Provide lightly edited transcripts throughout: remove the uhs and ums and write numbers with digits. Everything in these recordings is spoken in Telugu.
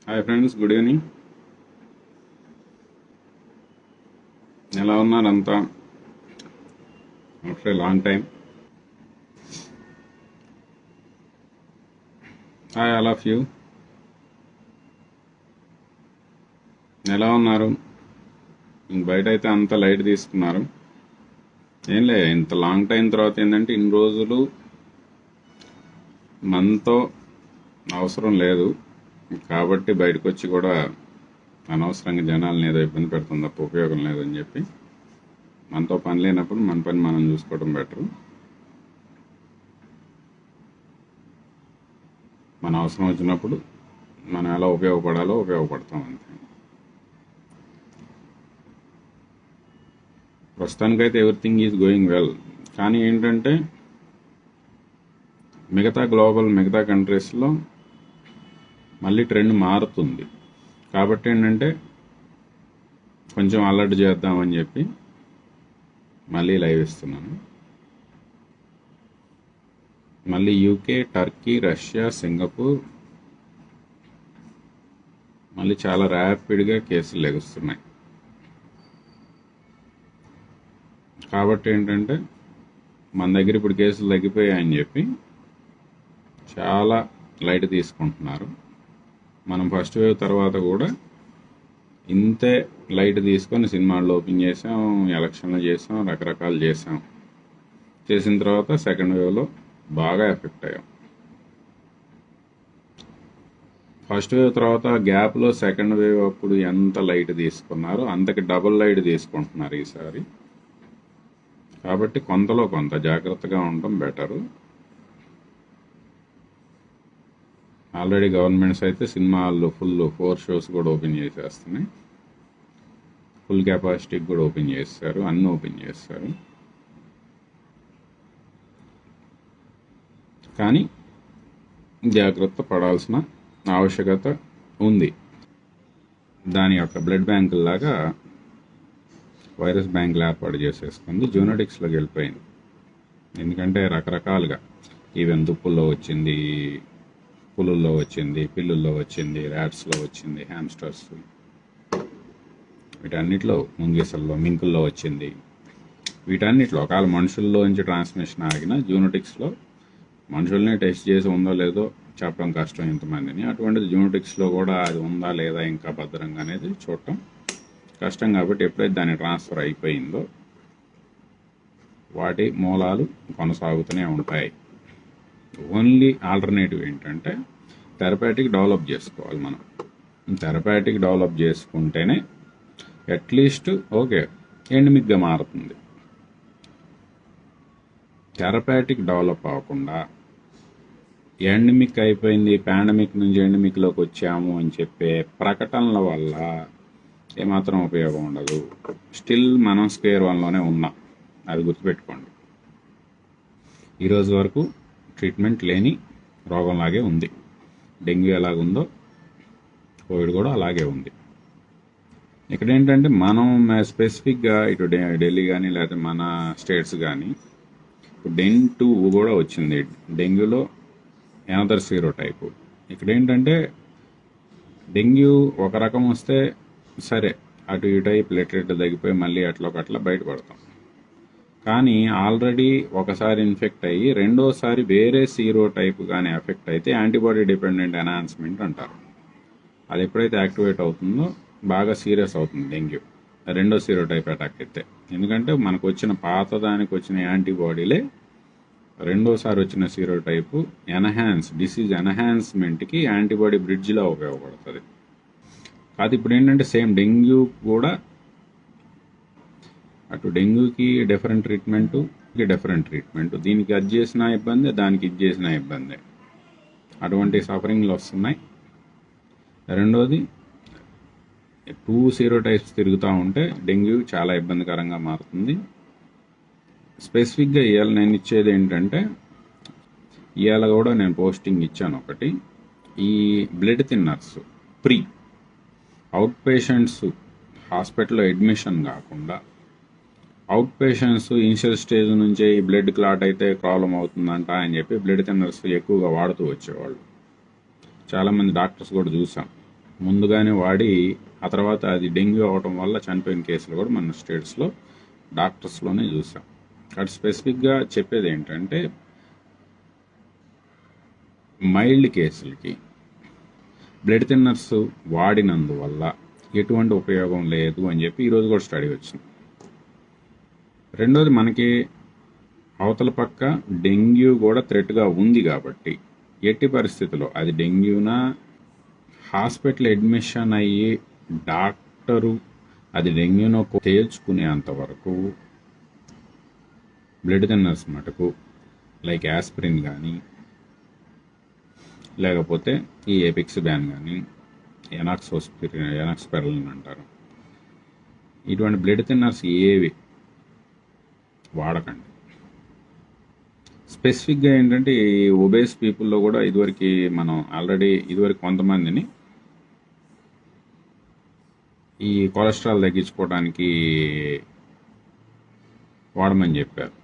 Hi friends, good evening. ఎలా ఉన్నారు అంతా? After a long time. Hi all of you. ఎలా ఉన్నారు? ఇంక బయట అయితే అంత లైట్ తీసుకున్నారు. ఏం లే, ఇంత లాంగ్ టైం తర్వాత ఏంటంటే ఇన్ని రోజులు మనతో అవసరం లేదు కాబట్టి బయటకు వచ్చి కూడా అనవసరంగా జనాలను ఏదో ఇబ్బంది పెడుతుంది తప్ప ఉపయోగం లేదని చెప్పి మనతో పని లేనప్పుడు మన పని మనం చూసుకోవడం బెటరు. మన అవసరం వచ్చినప్పుడు మనం ఎలా ఉపయోగపడాలో ఉపయోగపడతాం అంతే. ప్రస్తుతానికైతే ఎవ్రీథింగ్ ఈజ్ గోయింగ్ వెల్. కానీ ఏంటంటే మిగతా కంట్రీస్లో మళ్ళీ ట్రెండ్ మారుతుంది. కాబట్టి ఏంటంటే కొంచెం అలర్ట్ చేద్దామని చెప్పి మళ్ళీ లైవ్ ఇస్తున్నాను. మళ్ళీ యూకే, టర్కీ, రష్యా, సింగపూర్ మళ్ళీ చాలా ర్యాపిడ్గా కేసులు లెగుస్తున్నాయి. కాబట్టి ఏంటంటే మన దగ్గర ఇప్పుడు కేసులు తగ్గిపోయాయని చెప్పి చాలా లైట్ తీసుకుంటున్నారు. మనం ఫస్ట్ వేవ్ తర్వాత కూడా ఇంతే లైట్ తీసుకొని సినిమాల్లో ఓపెన్ చేసాం, ఎలక్షన్లు చేసాం, రకరకాలు చేసిన తర్వాత సెకండ్ వేవ్లో బాగా ఎఫెక్ట్ అయ్యాం. ఫస్ట్ వేవ్ తర్వాత గ్యాప్లో సెకండ్ వేవ్ అప్పుడు ఎంత లైట్ తీసుకున్నారో అంతకి డబుల్ లైట్ తీసుకుంటున్నారు ఈసారి. కాబట్టి కొంతలో కొంత జాగ్రత్తగా ఉండటం బెటరు. ఆల్రెడీ గవర్నమెంట్స్ అయితే సినిమా హాల్లో ఫుల్ 4 షోస్ కూడా ఓపెన్ చేసేస్తున్నాయి. ఫుల్ కెపాసిటీకి కూడా ఓపెన్ చేస్తారు, అన్నీ ఓపెన్ చేస్తారు. కానీ జాగ్రత్త పడాల్సిన ఆవశ్యకత ఉంది. దాని యొక్క బ్లడ్ బ్యాంకుల్లాగా వైరస్ బ్యాంకులు ఏర్పాటు చేసేసుకుంది. జూనోటిక్స్లోకి వెళ్ళిపోయింది. ఎందుకంటే రకరకాలుగా ఈవెన్ దుప్పుల్లో వచ్చింది, పులుల్లో వచ్చింది, పిల్లుల్లో వచ్చింది, ర్యాట్స్లో వచ్చింది, హ్యామ్స్టర్స్, వీటన్నిటిలో ముంగీసల్లో, మింకుల్లో వచ్చింది. వీటన్నిటిలో ఒకవేళ మనుషుల్లో నుంచి ట్రాన్స్మిషన్ ఆగిన జూనోటిక్స్లో మనుషుల్ని టెస్ట్ చేసి ఉందో లేదో చెప్పడం కష్టం ఇంతమందిని. అటువంటిది జూనోటిక్స్లో కూడా అది ఉందా లేదా ఇంకా భద్రంగా అనేది చూడటం కష్టం. కాబట్టి ఎప్పుడైతే దాని ట్రాన్స్ఫర్ అయిపోయిందో వాటి మూలాలు కొనసాగుతూనే ఉంటాయి. ఓన్లీ ఆల్టర్నేటివ్ ఏంటంటే థెరపాటిక్ డెవలప్ చేసుకోవాలి. మనం థెరపాటిక్ డెవలప్ చేసుకుంటేనే అట్లీస్ట్ ఓకే ఎండమిక్గా మారుతుంది. థెరపాటిక్ డెవలప్ అవ్వకుండా ఎండమిక్ అయిపోయింది, పాండమిక్ నుంచి ఎండమిక్లోకి వచ్చాము అని చెప్పే ప్రకటనల వల్ల ఏమాత్రం ఉపయోగం ఉండదు. స్టిల్ మనం స్క్వేర్ వన్లోనే ఉన్నాం, అది గుర్తుపెట్టుకోండి. ఈరోజు వరకు ట్రీట్మెంట్ లేని రోగంలాగే ఉంది. డెంగ్యూ ఎలాగుందో కోవిడ్ కూడా అలాగే ఉంది. ఇక్కడ ఏంటంటే మనం స్పెసిఫిక్గా ఇటు ఢిల్లీ కానీ లేకపోతే మన స్టేట్స్ కానీ ఇప్పుడు డెంగ్ 2 కూడా వచ్చింది. డెంగ్యూలో ఎనదర్ సీరో టైపు. ఇక్కడ ఏంటంటే డెంగ్యూ ఒక రకం వస్తే సరే అటు ఇటు అయి ప్లేట్లెట్ తగ్గిపోయి మళ్ళీ అట్లా బయటపడతాం. కానీ ఆల్రెడీ ఒకసారి ఇన్ఫెక్ట్ అయ్యి రెండోసారి వేరే సీరో టైప్ కానీ ఎఫెక్ట్ అయితే యాంటీబాడీ డిపెండెంట్ ఎన్హాన్స్మెంట్ అంటారు. అది ఎప్పుడైతే యాక్టివేట్ అవుతుందో బాగా సీరియస్ అవుతుంది డెంగ్యూ రెండో సీరో టైప్ అటాక్ అయితే. ఎందుకంటే మనకు వచ్చిన పాతదానికి వచ్చిన యాంటీబాడీలే రెండోసారి వచ్చిన సీరో టైపు డిసీజ్ ఎన్హాన్స్మెంట్కి యాంటీబాడీ బ్రిడ్జ్లా ఉపయోగపడుతుంది. కాదు ఇప్పుడు ఏంటంటే సేమ్ డెంగ్యూ కూడా అటు డెంగ్యూకి డిఫరెంట్ ట్రీట్మెంట్, దీనికి అది చేసిన ఇబ్బంది, దానికి ఇది చేసిన ఇబ్బంది, అటువంటి సఫరింగ్లు వస్తున్నాయి. రెండోది 2 సీరో టైప్స్ తిరుగుతూ ఉంటే డెంగ్యూ చాలా ఇబ్బందికరంగా మారుతుంది. స్పెసిఫిక్గా ఇవాళ నేను ఇచ్చేది ఏంటంటే ఇవాళ కూడా నేను పోస్టింగ్ ఇచ్చాను ఒకటి. ఈ బ్లడ్ థిన్నర్స్ అవుట్ పేషెంట్స్ హాస్పిటల్లో అడ్మిషన్ కాకుండా అవుట్ పేషెంట్స్ ఇనిషియల్ స్టేజ్ నుంచే ఈ బ్లడ్ క్లాట్ అయితే ప్రాబ్లం అవుతుందంట అని చెప్పి బ్లడ్ థిన్నర్స్ ఎక్కువగా వాడుతూ వచ్చేవాళ్ళు. చాలామంది డాక్టర్స్ కూడా చూసాం. ముందుగానే వాడి ఆ తర్వాత అది డెంగ్యూ అవడం వల్ల చనిపోయిన కేసులు కూడా మన స్టేట్స్లో డాక్టర్స్లోనే చూసాం. అటు స్పెసిఫిక్గా చెప్పేది ఏంటంటే మైల్డ్ కేసులకి బ్లడ్ థిన్నర్స్ వాడినందువల్ల ఎటువంటి ఉపయోగం లేదు అని చెప్పి ఈరోజు కూడా స్టడీ వచ్చింది. రెండోది, మనకి అవతల పక్క డెంగ్యూ కూడా థ్రెట్గా ఉంది కాబట్టి ఎట్టి పరిస్థితుల్లో అది డెంగ్యూనా హాస్పిటల్ అడ్మిషన్ అయ్యి డాక్టరు అది డెంగ్యూనో తేల్చుకునేంత వరకు బ్లడ్ థిన్నర్స్ మటుకు లైక్ యాస్పిరిన్ కానీ లేకపోతే ఈ ఎపిక్స్ బ్యాన్ కానీ ఎనాక్స్పెరలిన్ అంటారు, ఇటువంటి బ్లడ్ థిన్నర్స్ ఏవి వాడకండి. స్పెసిఫిక్గా ఏంటంటే ఈ ఒబేస్ పీపుల్లో కూడా మనం ఆల్రెడీ ఇదివరకు కొంతమందిని ఈ కొలెస్ట్రాల్ తగ్గించుకోవడానికి వాడమని చెప్పారు,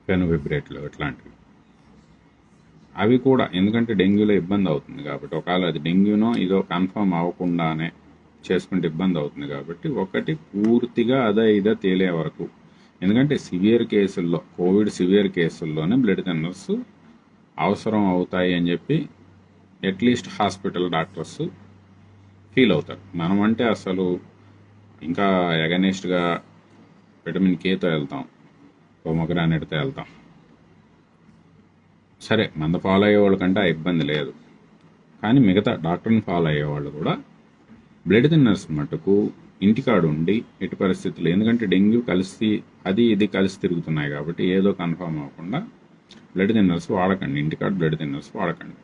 ఫెనోఫిబ్రేట్లు ఇట్లాంటివి. అవి కూడా ఎందుకంటే డెంగ్యూలో ఇబ్బంది అవుతుంది కాబట్టి, ఒకవేళ అది డెంగ్యూనో ఇదో కన్ఫర్మ్ అవ్వకుండానే చేసుకుంటే ఇబ్బంది అవుతుంది కాబట్టి ఒకటి పూర్తిగా ఇదో తేలే వరకు, ఎందుకంటే సివియర్ కేసుల్లో కోవిడ్ సివియర్ కేసుల్లోనే బ్లడ్ థిన్నర్స్ అవసరం అవుతాయి అని చెప్పి అట్లీస్ట్ హాస్పిటల్ డాక్టర్స్ ఫీల్ అవుతారు. మనం అంటే అసలు ఇంకా ఎగనెస్ట్గా విటమిన్ కేతో వెళ్తాం, పొమోగ్రానేట్తో వెళ్తాం. సరే, మంద ఫాలో అయ్యే వాళ్ళకంటే ఆ ఇబ్బంది లేదు, కానీ మిగతా డాక్టర్ని ఫాలో అయ్యేవాళ్ళు కూడా బ్లడ్ థిన్నర్స్ మటుకు ఇంటికాడు ఉండి ఎట్టి పరిస్థితులు, ఎందుకంటే డెంగ్యూ కలిసి ఇది కలిసి తిరుగుతున్నాయి కాబట్టి ఏదో కన్ఫర్మ్ అవ్వకుండా బ్లడ్ థిన్నర్స్ వాడకండి, ఇంటికాడు బ్లడ్ థిన్నర్స్ వాడకండి.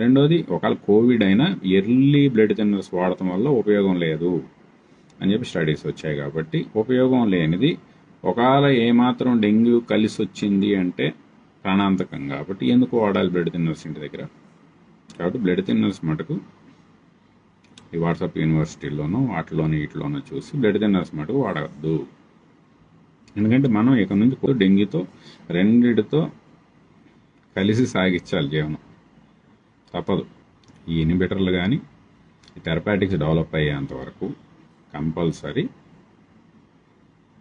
రెండోది, ఒకవేళ కోవిడ్ అయినా ఎర్లీ బ్లడ్ థిన్నర్స్ వాడటం వల్ల ఉపయోగం లేదు అని చెప్పి స్టడీస్ వచ్చాయి కాబట్టి ఉపయోగం లేనిది ఒకవేళ ఏమాత్రం డెంగ్యూ కలిసి వచ్చింది అంటే ప్రాణాంతకం కాబట్టి ఎందుకు వాడాలి బ్లడ్ థిన్నర్స్ ఇంటి దగ్గర. కాబట్టి బ్లడ్ థిన్నర్స్ మటుకు ఈ వాట్సాప్ యూనివర్సిటీలోనూ వీటిలోనూ చూసి బ్లడ్ థిన్నర్స్ మటుకు వాడవద్దు. ఎందుకంటే మనం ఇక నుంచి డెంగ్యూతో రెండిటితో కలిసి సాగించాలి జీవనం, తప్పదు. ఈ ఇన్హిబిటర్లు కానీ ఈ థెరపాటిక్స్ డెవలప్ అయ్యేంత వరకు కంపల్సరీ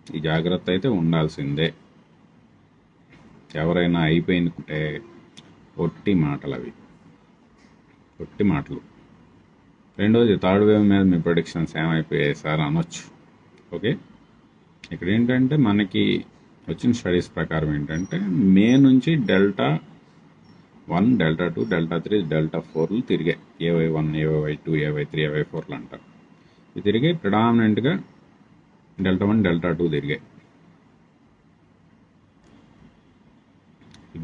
ఈ జాగ్రత్త అయితే ఉండాల్సిందే. ఎవరైనా అయిపోయిందంటే ఒట్టి మాటలు. రెండోది, థర్డ్ వేవ్ మీద మీ ప్రొడిక్షన్స్ ఏమైపోయాయి సార్ అనొచ్చు. ఓకే, ఇక్కడ ఏంటంటే మనకి వచ్చిన స్టడీస్ ప్రకారం ఏంటంటే మే నుంచి డెల్టా 1, డెల్టా 2, డెల్టా 3, డెల్టా 4లు తిరిగాయి. AY1, AY2, AY3, AY4లు అంటారు. ఇది తిరిగాయి ప్రిడామినెంట్గా డెల్టా 1, డెల్టా 2 తిరిగాయి.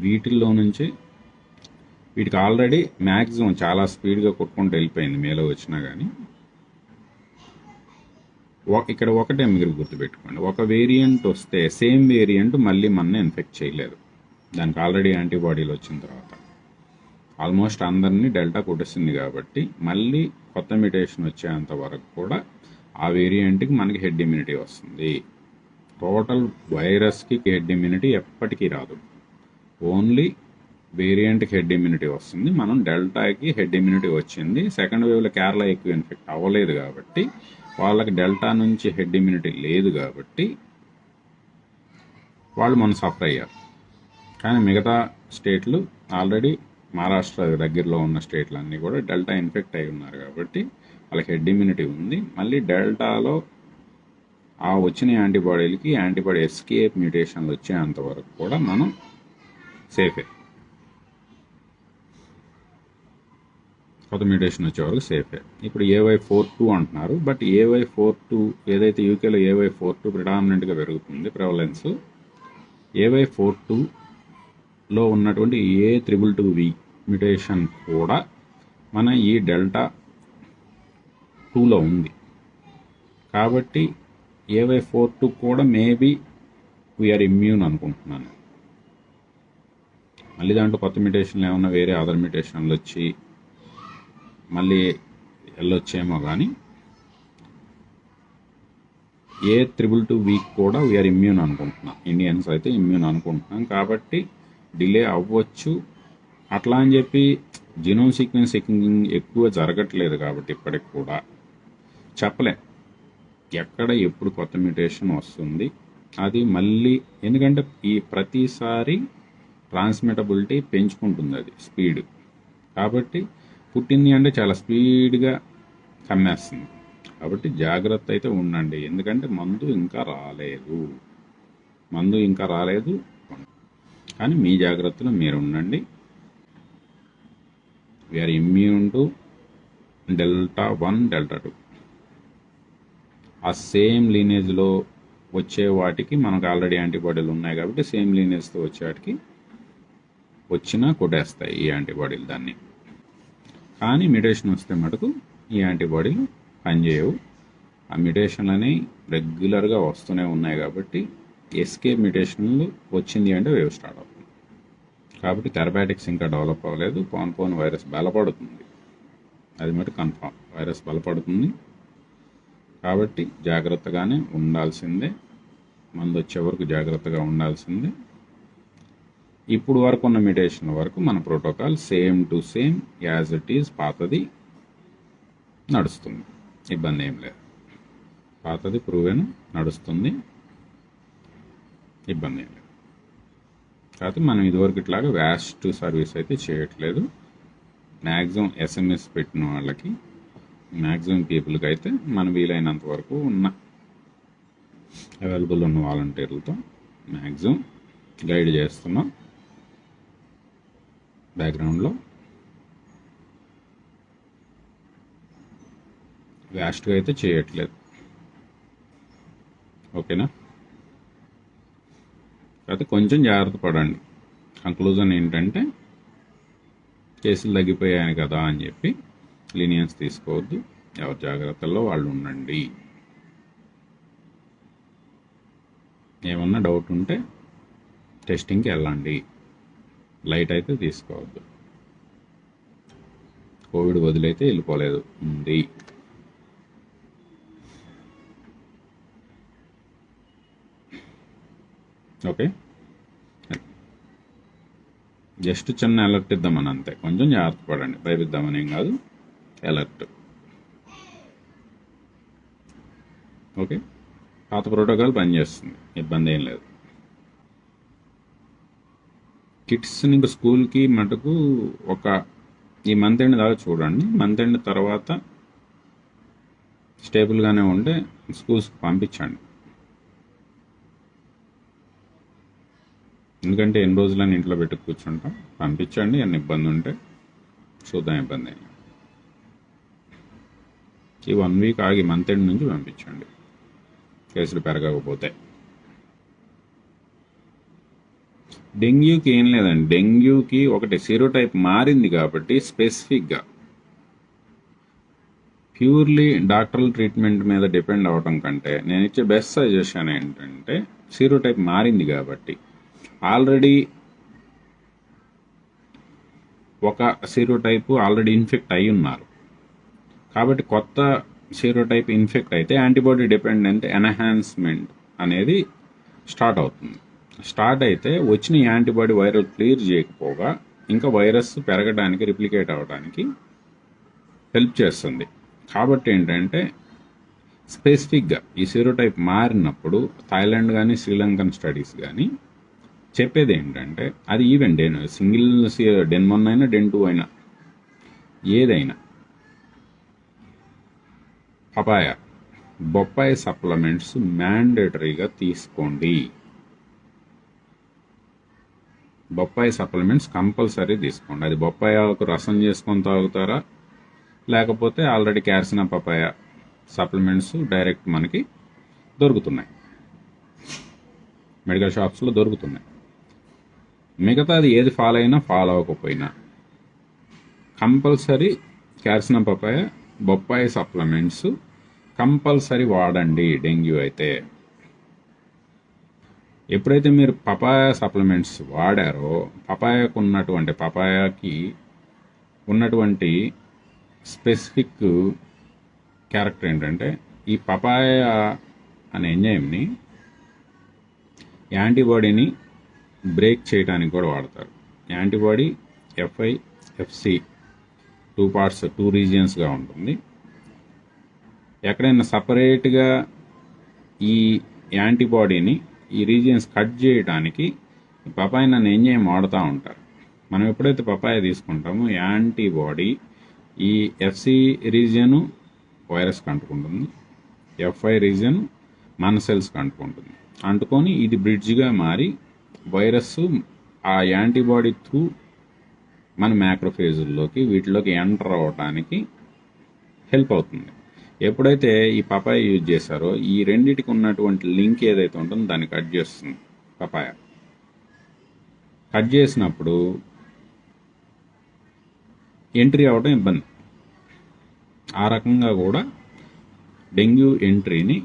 వీటిల్లో నుంచి వీటికి ఆల్రెడీ మ్యాక్సిమం చాలా స్పీడ్గా కొట్టుకుంటూ వెళ్ళిపోయింది మేలో వచ్చినా కానీ. ఇక్కడ ఒకటే మీరు గుర్తుపెట్టుకోండి, ఒక వేరియంట్ వస్తే సేమ్ వేరియంట్ మళ్ళీ మనని ఇన్ఫెక్ట్ చేయలేదు. దానికి ఆల్రెడీ యాంటీబాడీలు వచ్చిన తర్వాత ఆల్మోస్ట్ అందరినీ డెల్టా కొట్టేసింది కాబట్టి మళ్ళీ కొత్త మ్యుటేషన్ వచ్చేంత వరకు కూడా ఆ వేరియంట్కి మనకి హెడ్ ఇమ్యూనిటీ వస్తుంది. టోటల్ వైరస్కి హెడ్ ఇమ్యూనిటీ ఎప్పటికీ రాదు, ఓన్లీ వేరియంట్కి హెడ్ ఇమ్యూనిటీ వస్తుంది. మనం డెల్టాకి హెడ్ ఇమ్యూనిటీ వచ్చింది. సెకండ్ వేవ్లో కేరళ ఎక్కువ ఇన్ఫెక్ట్ అవ్వలేదు కాబట్టి వాళ్ళకి డెల్టా నుంచి హెడ్ ఇమ్యూనిటీ లేదు కాబట్టి వాళ్ళు మనం సఫర్ అయ్యారు. కానీ మిగతా స్టేట్లు ఆల్రెడీ మహారాష్ట్ర దగ్గరలో ఉన్న స్టేట్లు అన్నీ కూడా డెల్టా ఇన్ఫెక్ట్ అయి ఉన్నారు కాబట్టి వాళ్ళకి హెడ్ ఇమ్యూనిటీ ఉంది. మళ్ళీ డెల్టాలో ఆ వచ్చిన యాంటీబాడీలకి యాంటీబాడీ ఎస్కేప్ మ్యూటేషన్లు వచ్చేంత వరకు కూడా మనం సేఫే. కొత్త మ్యూటేషన్ వచ్చే వరకు సేఫే. ఇప్పుడు AY42 అంటున్నారు, బట్ AY42 ఏదైతే యూకేలో AY42 ప్రిడామినెంట్గా పెరుగుతుంది ప్రెవలెన్స్, AY42లో ఉన్నటువంటి A222V మ్యూటేషన్ కూడా మన ఈ డెల్టా 2లో ఉంది. కాబట్టి AY42 కూడా మేబీ వీఆర్ ఇమ్యూన్ అనుకుంటున్నాను. మళ్ళీ దాంట్లో కొత్త మ్యూటేషన్లు ఏమన్నా వేరే అదర్ మ్యూటేషన్లు వచ్చి మళ్ళీ వెళ్ళొచ్చేమో కానీ A222V కూడా వీఆర్ ఇమ్యూన్ అనుకుంటున్నాం. ఇండియన్స్ అయితే ఇమ్యూన్ అనుకుంటున్నాం. కాబట్టి డిలే అవ్వచ్చు. అట్లా అని చెప్పి జీనోమ్ సీక్వెన్సింగ్ ఎక్కువ జరగట్లేదు కాబట్టి ఇప్పటికి కూడా చెప్పలేం ఎక్కడ ఎప్పుడు కొత్త మ్యూటేషన్ వస్తుంది. అది మళ్ళీ ఎందుకంటే ఈ ప్రతిసారి ట్రాన్స్మిటబిలిటీ పెంచుకుంటుంది అది స్పీడ్. కాబట్టి పుట్టింది అంటే చాలా స్పీడ్గా కమ్మేస్తుంది. కాబట్టి జాగ్రత్త అయితే ఉండండి. ఎందుకంటే మందు ఇంకా రాలేదు కానీ మీ జాగ్రత్తలో మీరు ఉండండి. We are immune to Delta 1 Delta 2. ఆ సేమ్ లీనేజ్లో వచ్చే వాటికి మనకు ఆల్రెడీ యాంటీబాడీలు ఉన్నాయి కాబట్టి సేమ్ లీనేజ్తో వచ్చే వాటికి వచ్చినా కొట్టేస్తాయి ఈ యాంటీబాడీలు దాన్ని. కానీ మ్యుటేషన్ వస్తే మటుకు ఈ యాంటీబాడీలు పనిచేయవు. ఆ మ్యుటేషన్లు అనేవి రెగ్యులర్గా వస్తూనే ఉన్నాయి కాబట్టి ఎస్కేప్ మ్యుటేషన్లు వచ్చింది అంటే వేవ్ స్టార్ట్ అవుతుంది. కాబట్టి థెరపాటిక్స్ ఇంకా డెవలప్ అవ్వలేదు. పోను వైరస్ బలపడుతుంది, అది మటు కన్ఫామ్. వైరస్ బలపడుతుంది కాబట్టి జాగ్రత్తగానే ఉండాల్సిందే. మందు వచ్చే వరకు జాగ్రత్తగా ఉండాల్సిందే. ఇప్పుడు వరకు ఉన్న మ్యుటేషన్ వరకు మన protocol same to same as it is పాతది నడుస్తుంది. ఇబ్బంది ఏం లేదు. పాతది ప్రూవెన్ నడుస్తుంది, ఇబ్బంది ఏం లేదు. కాకపోతే మనం ఇదివరకు ఇట్లాగా వ్యాస్ట్ సర్వీస్ అయితే చేయట్లేదు. మ్యాక్సిమం ఎస్ఎంఎస్ పెట్టిన వాళ్ళకి, మ్యాక్సిమం పీపుల్కి అయితే మనం వీలైనంత వరకు అవైలబుల్ ఉన్న వాలంటీర్లతో మ్యాక్సిమం గైడ్ చేస్తున్నాం. బ్యాక్గ్రౌండ్లో వ్యాస్ట్గా అయితే చేయట్లేదు. ఓకేనా? కాకపోతే కొంచెం జాగ్రత్త పడండి. కంక్లూజన్ ఏంటంటే కేసులు తగ్గిపోయాయి కదా అని చెప్పి లీనియన్స్ తీసుకోవద్దు. ఎవరి జాగ్రత్తల్లో వాళ్ళు ఉండండి. ఏమన్నా డౌట్ ఉంటే టెస్టింగ్కి వెళ్ళండి. లైట్ అయితే తీసుకోవద్దు. కోవిడ్ వదిలైతే వెళ్ళిపోలేదు, ఉంది. ఓకే, జస్ట్ చిన్న అలర్ట్ ఇద్దామని అంతే. కొంచెం జాగ్రత్త పడండి. భయపిద్దామని ఏం కాదు, అలర్ట్. ఓకే, పాత ప్రోటోకాల్ పనిచేస్తుంది, ఇబ్బంది ఏం లేదు. కిడ్స్ని ఇంకా స్కూల్కి మటుకు ఈ మంత్ ఎండ్ దాకా చూడండి. మంత్ ఎండ్ తర్వాత స్టేబుల్గానే ఉంటే స్కూల్స్కి పంపించండి. ఎందుకంటే ఎన్ని రోజులని ఇంట్లో పెట్టి కూర్చుంటాం. పంపించండి. అన్ని ఇబ్బంది ఉంటే చూద్దాం, ఇబ్బంది అయినా. ఈ 1 వీక్ ఆగి మంత్ ఎండ్ నుంచి పంపించండి, కేసులు పెరగకపోతే. డెంగ్యూకి ఏం లేదండి. డెంగ్యూకి ఒకటి సీరోటైప్ మారింది కాబట్టి స్పెసిఫిక్గా ప్యూర్లీ డాక్టరల్ ట్రీట్మెంట్ మీద డిపెండ్ అవడం కంటే నేను ఇచ్చే బెస్ట్ సజెషన్ ఏంటంటే సీరోటైప్ మారింది కాబట్టి ఆల్రెడీ ఒక సీరోటైప్ ఆల్రెడీ ఇన్ఫెక్ట్ అయి ఉన్నారు కాబట్టి కొత్త సీరోటైప్ ఇన్ఫెక్ట్ అయితే యాంటీబాడీ డిపెండెంట్ ఎన్హాన్స్మెంట్ అనేది స్టార్ట్ అవుతుంది. స్టార్ట్ అయితే వచ్చిన యాంటీబాడీ వైరల్ క్లియర్ చేయకపోగా ఇంకా వైరస్ పెరగడానికి, రిప్లికేట్ అవ్వడానికి హెల్ప్ చేస్తుంది. కాబట్టి ఏంటంటే స్పెసిఫిక్గా ఈ సీరోటైప్ మారినప్పుడు థాయిలాండ్ కానీ శ్రీలంకన్ స్టడీస్ కానీ చెప్పేది ఏంటంటే అది ఈవెన్ సింగిల్ డెన్ 1 అయినా డెన్ 2 అయినా ఏదైనా బొప్పాయి సప్లిమెంట్స్ మ్యాండేటరీగా తీసుకోండి. బొప్పాయి సప్లిమెంట్స్ కంపల్సరీ తీసుకోండి. అది బొప్పాయి ఆకు రసం చేసుకొని తాగుతారా, లేకపోతే already calcium papaya supplements direct మనకి దొరుకుతున్నాయి, మెడికల్ షాప్స్లో దొరుకుతున్నాయి. మిగతా అది ఏది ఫాలో అయినా ఫాలో అవ్వకపోయినా కంపల్సరీ క్యాల్సియం పపాయ, బొప్పాయి సప్లిమెంట్స్ కంపల్సరీ వాడండి. డెంగ్యూ అయితే ఎప్పుడైతే మీరు పపాయ సప్లిమెంట్స్ వాడారో పపాయాకి ఉన్నటువంటి స్పెసిఫిక్ క్యారెక్టర్ ఏంటంటే ఈ పపాయ అనే ఎంజైమ్ని యాంటీబాడీని బ్రేక్ చేయడానికి కూడా వాడతారు. యాంటీబాడీ FIFC 2 పార్ట్స్ 2 రీజియన్స్గా ఉంటుంది. ఎక్కడైనా సపరేట్గా ఈ యాంటీబాడీని ఈ రీజియన్స్ కట్ చేయడానికి పపాయ నన్ను ఎంజైమ్ వాడుతూ ఉంటారు. మనం ఎప్పుడైతే పపాయ తీసుకుంటామో యాంటీబాడీ ఈ ఎఫ్సి రీజియన్ వైరస్కి అంటుకుంటుంది, ఎఫ్ఐ రీజియన్ మన సెల్స్కి అంటుకుంటుంది. అంటుకొని ఇది బ్రిడ్జ్గా మారి వైరస్ ఆ యాంటీబాడీ త్రూ మన మ్యాక్రోఫేజుల్లోకి వీటిలోకి ఎంటర్ అవ్వడానికి హెల్ప్ అవుతుంది. ఎప్పుడైతే ఈ పపాయ యూజ్ చేశారో ఈ రెండిటికి ఉన్నటువంటి లింక్ ఏదైతే ఉంటుందో దాన్ని కట్ చేస్తుంది పపాయ. కట్ చేసినప్పుడు ఎంట్రీ అవ్వడం ఇబ్బంది. ఆ రకంగా కూడా డెంగ్యూ ఎంట్రీని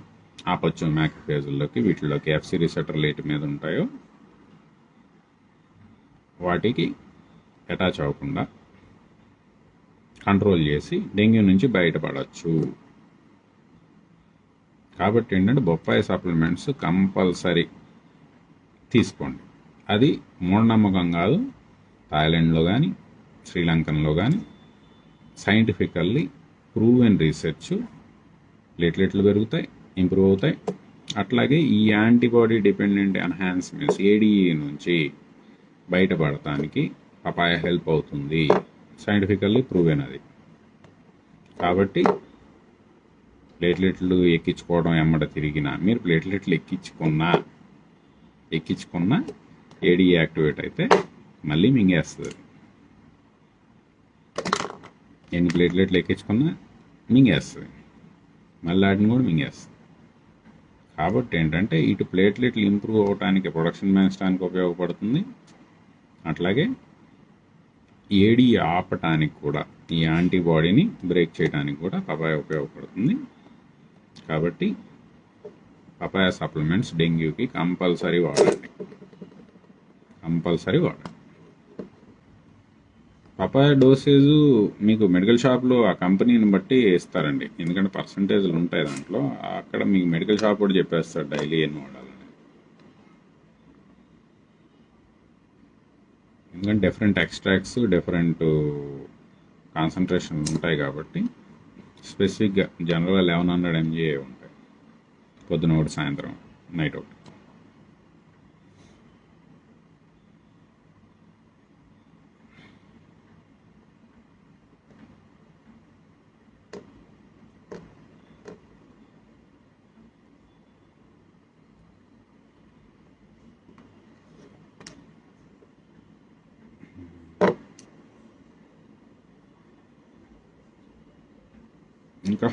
ఆపచ్చు మ్యాక్రోఫేజుల్లోకి. వీటిలోకి ఎఫ్సి రిసెప్టర్లు ఏటి మీద ఉంటాయో వాటికి అటాచ్ అవ్వకుండా కంట్రోల్ చేసి డెంగ్యూ నుంచి బయటపడవచ్చు. కాబట్టి ఏంటంటే బొప్పాయి సప్లిమెంట్స్ కంపల్సరీ తీసుకోండి. అది మూఢనమ్మకం కాదు. థాయిలాండ్లో కానీ శ్రీలంకన్లో కానీ సైంటిఫికల్లీ ప్రూవెన్ రీసెర్చ్ ప్లేట్లెట్లు పెరుగుతాయి, ఇంప్రూవ్ అవుతాయి. అట్లాగే ఈ యాంటీబాడీ డిపెండెంట్ ఎన్హాన్స్మెంట్స్ ఏడీఈ నుంచి బయటపడటానికి పపాయ హెల్ప్ అవుతుంది. సైంటిఫికల్లీ ప్రూవెన్ అది. కాబట్టి ప్లేట్లెట్లు ఎక్కించుకోవడం ఎమ్మట తిరిగినా మీరు ప్లేట్లెట్లు ఎక్కించుకున్న ఏడీఈ యాక్టివేట్ అయితే మళ్ళీ మింగేస్తుంది. ఎన్ని ప్లేట్లెట్లు ఎక్కించుకున్నా మింగేస్తుంది, మళ్ళీ వాటిని కూడా మింగేస్తుంది. కాబట్టి ఏంటంటే ఇటు ప్లేట్లెట్లు ఇంప్రూవ్ అవ్వడానికి ప్రొడక్షన్ పెంచడానికి ఉపయోగపడుతుంది. అట్లాగే ఏడీ ఆపటానికి కూడా ఈ యాంటీబాడీని బ్రేక్ చేయడానికి కూడా పపాయ ఉపయోగపడుతుంది. కాబట్టి పపాయ సప్లిమెంట్స్ డెంగ్యూకి కంపల్సరీ వాడండి. పపాయ డోసేజు మీకు మెడికల్ షాప్లో ఆ కంపెనీని బట్టి ఇస్తారండి. ఎందుకంటే పర్సంటేజ్లు ఉంటాయి దాంట్లో. అక్కడ మీకు మెడికల్ షాప్ కూడా చెప్పేస్తాడు డైలీ ఎన్ని వాడాలని. ఎందుకంటే డిఫరెంట్ ఎక్స్ట్రాక్ట్స్ డిఫరెంట్ కాన్సన్ట్రేషన్లు ఉంటాయి కాబట్టి స్పెసిఫిక్గా జనరల్గా 1100 mg ఉంటాయి. పొద్దున ఒకటి, సాయంత్రం నైట్ ఒకటి. ఇంకా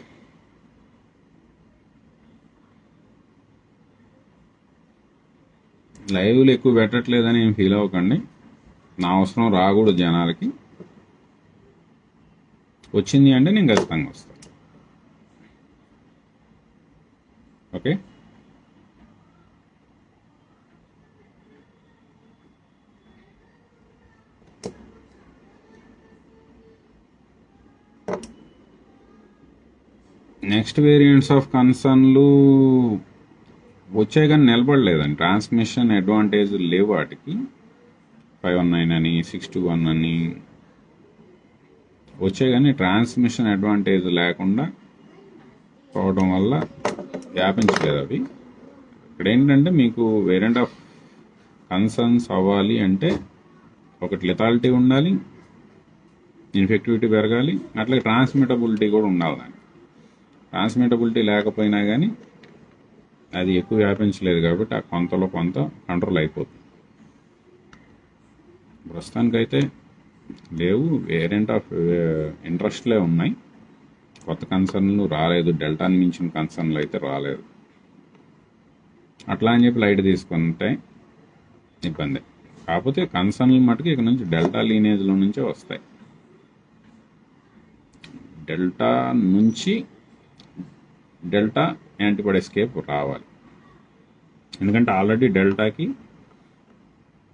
లైవ్లు ఎక్కువ పెట్టట్లేదని ఏం ఫీల్ అవ్వకండి. నా అవసరం రాకూడదు జనాలకి. వచ్చింది అంటే నేను ఖచ్చితంగా వస్తాను. ఓకే. నెక్స్ట్ వేరియంట్స్ ఆఫ్ కన్సర్న్లు వచ్చాయి కానీ నిలబడలేదండి. ట్రాన్స్మిషన్ అడ్వాంటేజ్ లేవు వాటికి. 519 అని 621 అని వచ్చాయి కానీ ట్రాన్స్మిషన్ అడ్వాంటేజ్ లేకుండా పోవడం వల్ల వ్యాపించలేదు అవి. ఇక్కడ ఏంటంటే మీకు వేరియంట్ ఆఫ్ కన్సర్న్స్ అవ్వాలి అంటే ఒకటి లెథాలిటీ ఉండాలి, ఇన్ఫెక్టివిటీ పెరగాలి, అట్లా ట్రాన్స్మిటబిలిటీ కూడా ఉండాలి. దానికి ట్రాన్స్మిటబిలిటీ లేకపోయినా కానీ అది ఎక్కువ వ్యాపించలేదు కాబట్టి ఆ కొంతలో కొంత కంట్రోల్ అయిపోతుంది. ప్రస్తుతానికైతే లేవు. వేరియంట్ ఆఫ్ ఇంట్రెస్ట్లే ఉన్నాయి. కొత్త కన్సర్న్లు రాలేదు. డెల్టాని మించిన కన్సర్న్లు అయితే రాలేదు. అట్లా అని చెప్పి లైట్ తీసుకుంటే ఇబ్బంది. కాకపోతే కన్సర్న్లు మటుకు ఇక నుంచి డెల్టా లీనేజ్లో నుంచే వస్తాయి. డెల్టా నుంచి డెల్టా యాంటీబాడీ ఎస్కేప్ రావాలి. ఎందుకంటే ఆల్రెడీ డెల్టాకి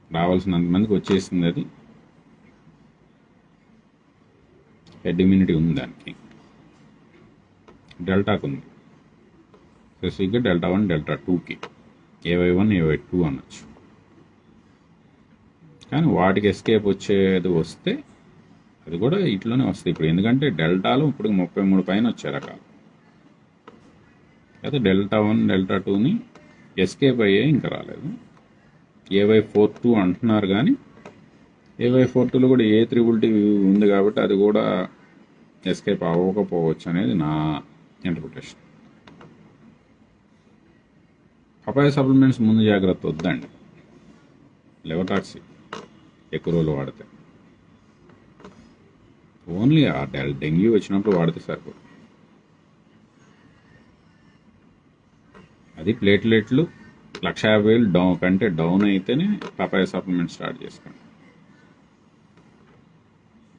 రావాల్సినంత మందికి వచ్చేసింది. అది హెడ్ ఇమ్యూనిటీ ఉంది దానికి. డెల్టాకు ఉంది స్పెసిఫిక్గా డెల్టా 1 డెల్టా 2కి AY1 AY2 అనొచ్చు. కానీ వాటికి ఎస్కేప్ వచ్చేది వస్తే అది కూడా ఇట్లోనే వస్తాయి ఇప్పుడు, ఎందుకంటే డెల్టాలో ఇప్పుడు 33 పైన వచ్చే రకాలు. అయితే డెల్టా 1 డెల్టా 2ని ఎస్కేప్ అయ్యే ఇంకా రాలేదు. AY42 అంటున్నారు, కానీ AY42లో కూడా A3BT ఉంది కాబట్టి అది కూడా ఎస్కేప్ అవ్వకపోవచ్చు అనేది నా ఇంటర్ప్రిటేషన్. పపాయ సప్లిమెంట్స్ ముందు జాగ్రత్త వద్దండి, లెవటాక్సీ ఎక్కువ రోజులు వాడితే. ఓన్లీ ఆ డెంగ్యూ వచ్చినప్పుడు వాడితే సరిపోదు. అది ప్లేట్లెట్లు 150,000 డౌన్ కంటే డౌన్ అయితేనే పపాయ సప్లిమెంట్ స్టార్ట్ చేసుకోండి.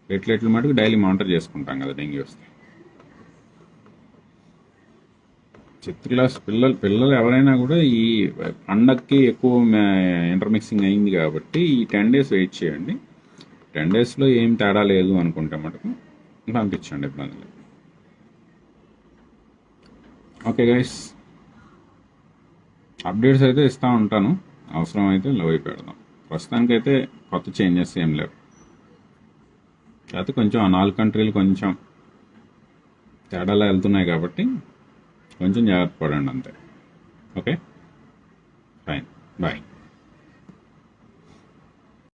ప్లేట్లెట్లు మటుకు డైలీ మానిటర్ చేసుకుంటాం కదా డెంగ్యూ వస్తే. చిత్త క్లాస్ పిల్లలు ఎవరైనా కూడా ఈ పండక్కి ఎక్కువ ఇంటర్మిక్సింగ్ అయింది కాబట్టి ఈ 10 days వెయిట్ చేయండి. 10 daysలో ఏం తేడా లేదు అనుకుంటే మటుకు పంపించండి, ఇబ్బంది లేదు. ఓకే గైస్, అప్డేట్స్ అయితే ఇస్తూ ఉంటాను, అవసరం అయితే లవ్ పెడదాం. ప్రస్తుతానికైతే కొత్త చేంజెస్ ఏం లేవు. అయితే కొంచెం ఆ 4 కంట్రీలు కొంచెం తేడాలో వెళ్తున్నాయి కాబట్టి కొంచెం జాగ్రత్త పడండి అంతే. Okay, fine, bye.